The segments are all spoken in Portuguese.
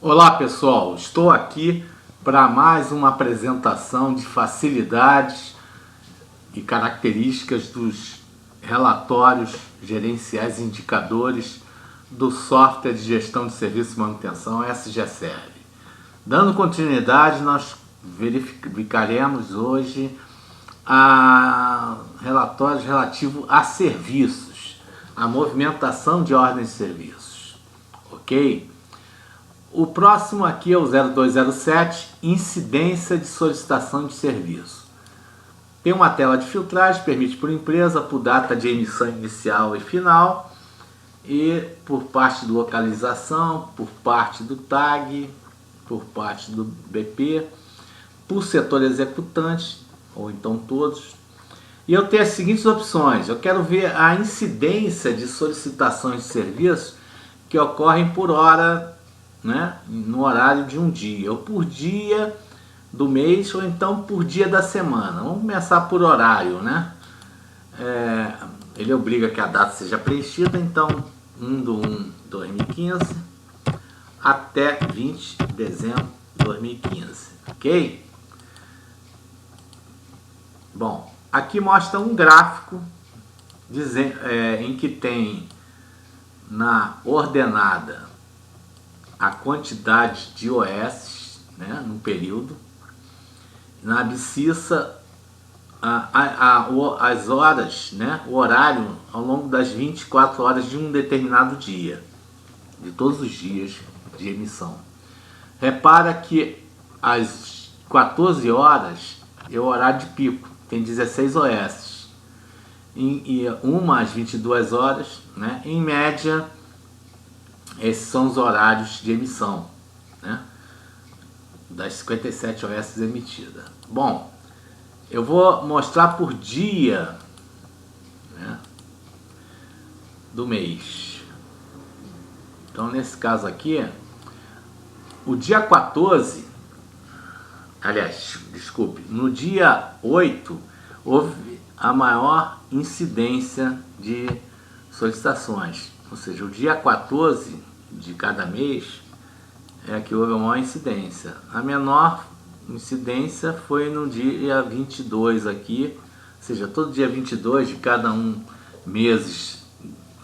Olá pessoal, estou aqui para mais uma apresentação de facilidades e características dos relatórios gerenciais e indicadores do software de gestão de serviço e manutenção SGServe. Dando continuidade, nós verificaremos hoje relatórios relativos a serviços, a movimentação de ordens de serviços, ok? O próximo aqui é o 0207, incidência de solicitação de serviço. Tem uma tela de filtragem, permite por empresa, por data de emissão inicial e final, e por parte de localização, por parte do TAG, por parte do BP, por setor executante, ou então todos. E eu tenho as seguintes opções: eu quero ver a incidência de solicitações de serviço que ocorrem por hora, né, no horário de um dia, ou por dia do mês, ou então por dia da semana. Vamos começar por horário, né? Ele obriga que a data seja preenchida, então 1/1/2015 até 20 de dezembro de 2015, ok? Bom, aqui mostra um gráfico em que tem na ordenada a quantidade de OS, né, no período, na abscissa as horas, né, o horário ao longo das 24 horas de um determinado dia, de todos os dias de emissão. Repara que às 14 horas é o horário de pico, tem 16 OS, e uma às 22 horas, né, em média. Esses são os horários de emissão, né, das 57 OS emitidas. Bom, eu vou mostrar por dia, né, do mês. Então, nesse caso aqui, o dia 14, aliás, desculpe, no dia 8, houve a maior incidência de solicitações. Ou seja, o dia 14 de cada mês é que houve a maior incidência. A menor incidência foi no dia 22 aqui, ou seja, todo dia 22 de cada meses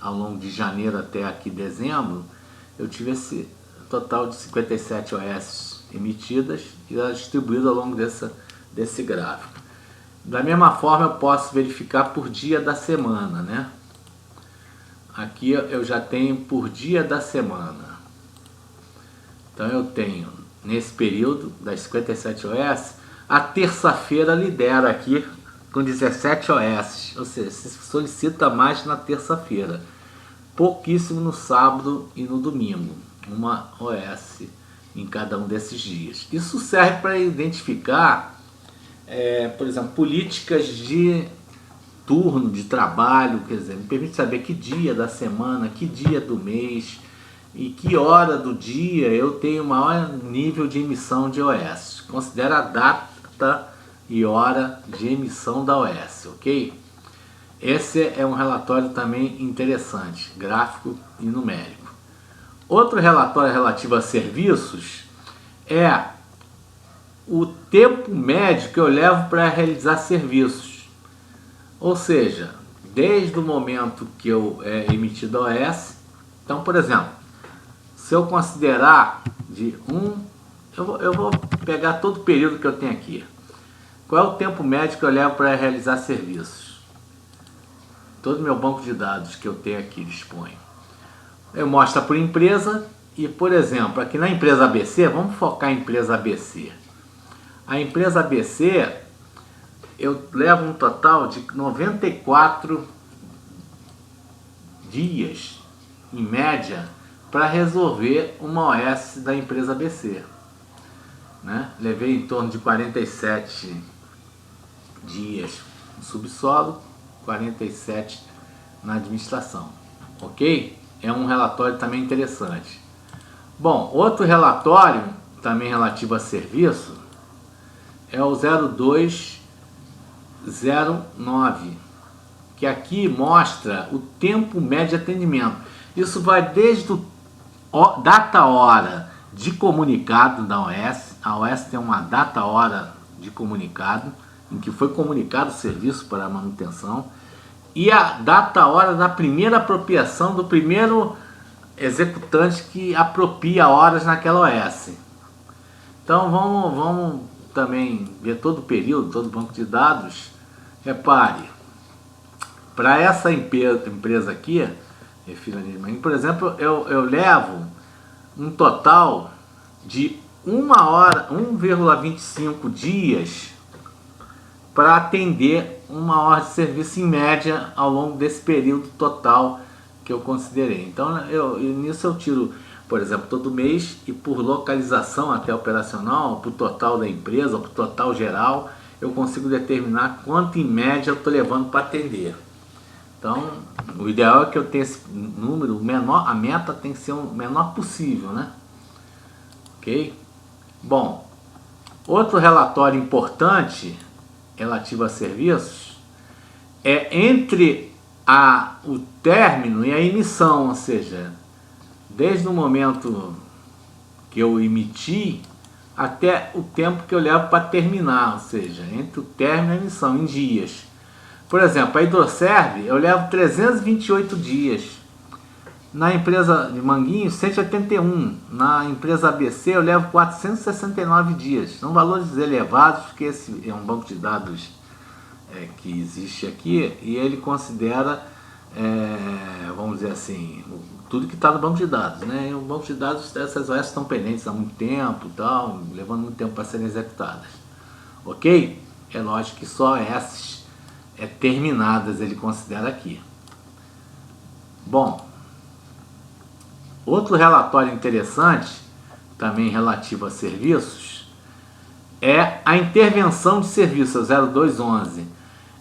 ao longo de janeiro até aqui dezembro, eu tive esse total de 57 OS emitidas e distribuído ao longo desse gráfico. Da mesma forma, eu posso verificar por dia da semana, né? Aqui eu já tenho por dia da semana. Então eu tenho, nesse período das 57 OS, a terça-feira lidera aqui com 17 OS. Ou seja, se solicita mais na terça-feira. Pouquíssimo no sábado e no domingo. Uma OS em cada um desses dias. Isso serve para identificar, por exemplo, políticas de turno de trabalho, quer dizer, me permite saber que dia da semana, que dia do mês e que hora do dia eu tenho maior nível de emissão de OS. Considera a data e hora de emissão da OS, ok? Esse é um relatório também interessante, gráfico e numérico. Outro relatório relativo a serviços é o tempo médio que eu levo para realizar serviços. Ou seja, desde o momento que eu emitido a OS, então, por exemplo, se eu considerar eu vou pegar todo o período que eu tenho aqui. Qual é o tempo médio que eu levo para realizar serviços? Todo o meu banco de dados que eu tenho aqui disponho. Eu mostro por empresa e, por exemplo, aqui na empresa ABC, vamos focar em empresa ABC. A empresa ABC, eu levo um total de 94 dias, em média, para resolver uma OS da empresa ABC. Né? Levei em torno de 47 dias no subsolo, 47 na administração. Ok? É um relatório também interessante. Bom, outro relatório, também relativo a serviço, é o 0209, que aqui mostra o tempo médio de atendimento. Isso vai desde data-hora de comunicado da OS. A OS tem uma data-hora de comunicado, em que foi comunicado o serviço para a manutenção, e a data-hora da primeira apropriação do primeiro executante que apropria horas naquela OS. Então vamos também ver todo o período, todo o banco de dados. Repare, para essa empresa aqui, por exemplo, eu levo um total de 1 hora, 1,25 dias para atender uma hora de serviço em média ao longo desse período total que eu considerei. Então nisso eu tiro, por exemplo, todo mês, e por localização até operacional, por total da empresa, por total geral, eu consigo determinar quanto em média eu estou levando para atender. Então o ideal é que eu tenha esse número menor, a meta tem que ser o menor possível, né? Ok? Bom, outro relatório importante relativo a serviços é entre o término e a emissão, ou seja, desde o momento que eu emiti até o tempo que eu levo para terminar, ou seja, entre o término e a emissão, em dias. Por exemplo, a Hidroserve eu levo 328 dias. Na empresa de Manguinhos, 181. Na empresa ABC eu levo 469 dias. São valores elevados, porque esse é um banco de dados que existe aqui, e ele considera, vamos dizer assim, tudo que está no banco de dados, né? E o banco de dados, essas OS estão pendentes há muito tempo, tal, levando muito tempo para serem executadas. Ok? É lógico que só essas terminadas ele considera aqui. Bom, outro relatório interessante, também relativo a serviços, é a intervenção de serviço 0211.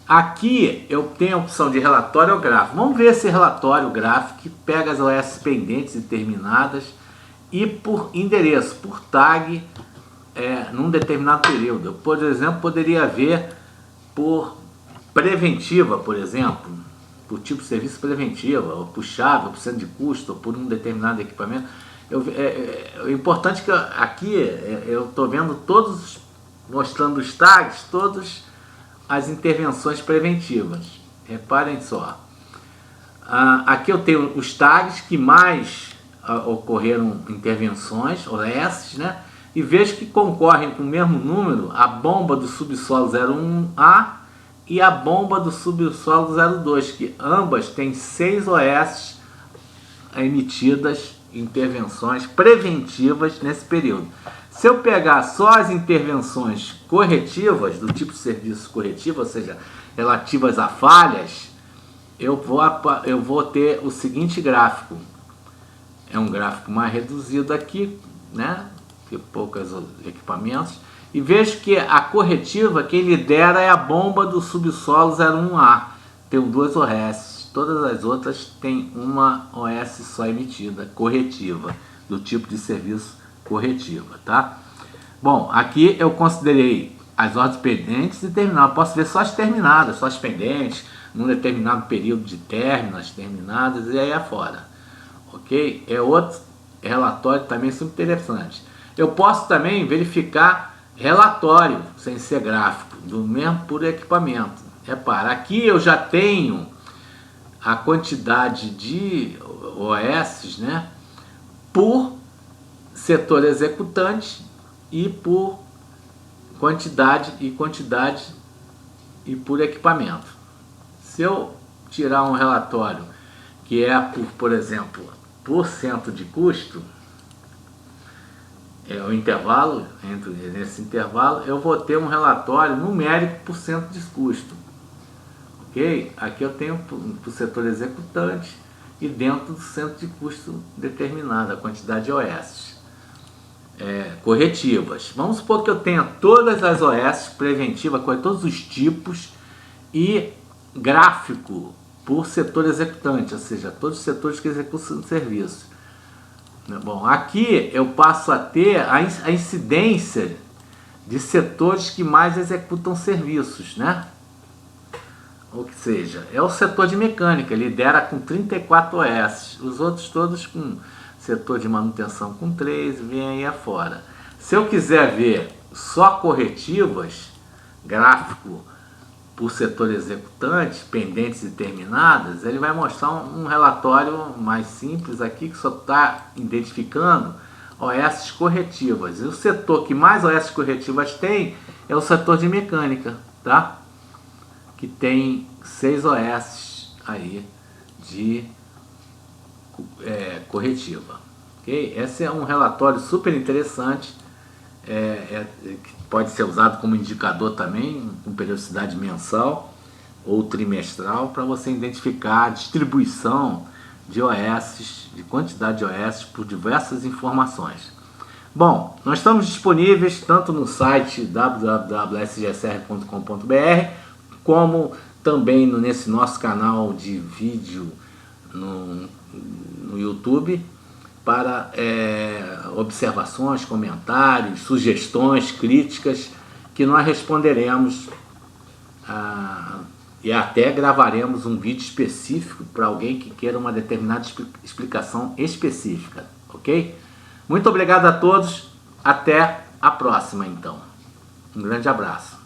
Aqui eu tenho a opção de relatório gráfico. Vamos ver esse relatório gráfico que pega as OS pendentes e terminadas e por endereço, por tag, num determinado período. Eu, por exemplo, poderia ver por preventiva, por exemplo, por tipo de serviço preventiva, ou por chave, ou por centro de custo, ou por um determinado equipamento. O importante é que aqui eu estou vendo todos, mostrando os tags, todas as intervenções preventivas. Reparem só. Aqui eu tenho os tags que mais ocorreram intervenções, OS, né? E vejo que concorrem com o mesmo número a bomba do subsolo 01A e a bomba do subsolo 02, que ambas têm 6 OS emitidas, intervenções preventivas nesse período. Se eu pegar só as intervenções corretivas, do tipo de serviço corretivo, ou seja, relativas a falhas, eu vou ter o seguinte gráfico. É um gráfico mais reduzido aqui, né? Que poucos equipamentos. E vejo que a corretiva, quem lidera é a bomba do subsolo 01A. Tem 2 OS. Todas as outras têm uma OS só emitida, corretiva, do tipo de serviço corretiva, tá? Bom, aqui eu considerei as ordens pendentes e terminadas. Posso ver só as terminadas, só as pendentes, num determinado período de término, as terminadas e aí afora. Ok? É outro relatório também super interessante. Eu posso também verificar relatório, sem ser gráfico, do mesmo por equipamento. Repara, aqui eu já tenho a quantidade de OS, né, por setor executante e por quantidade e por equipamento. Se eu tirar um relatório que é por exemplo, por cento de custo, o intervalo, nesse intervalo, eu vou ter um relatório numérico por cento de custo. Ok? Aqui eu tenho para o setor executante e dentro do centro de custo determinado, a quantidade de OS. Corretivas. Vamos supor que eu tenha todas as OS preventivas, com todos os tipos, e gráfico por setor executante, ou seja, todos os setores que executam o serviço. Bom, aqui eu passo a ter a incidência de setores que mais executam serviços, né? Ou seja, é o setor de mecânica, lidera com 34 OS, os outros todos com setor de manutenção com 3, vem aí afora. Se eu quiser ver só corretivas, gráfico por setor executante, pendentes e terminadas, ele vai mostrar um relatório mais simples aqui, que só está identificando OS corretivas. E o setor que mais OS corretivas tem é o setor de mecânica, tá? Que tem 6 OS aí de corretiva. Okay? Esse é um relatório super interessante, que pode ser usado como indicador também, com periodicidade mensal ou trimestral, para você identificar a distribuição de OS, de quantidade de OS por diversas informações. Bom, nós estamos disponíveis tanto no site www.sgsr.com.br, como também nesse nosso canal de vídeo no YouTube, para observações, comentários, sugestões, críticas, que nós responderemos e até gravaremos um vídeo específico para alguém que queira uma determinada explicação específica, ok? Muito obrigado a todos, até a próxima então. Um grande abraço.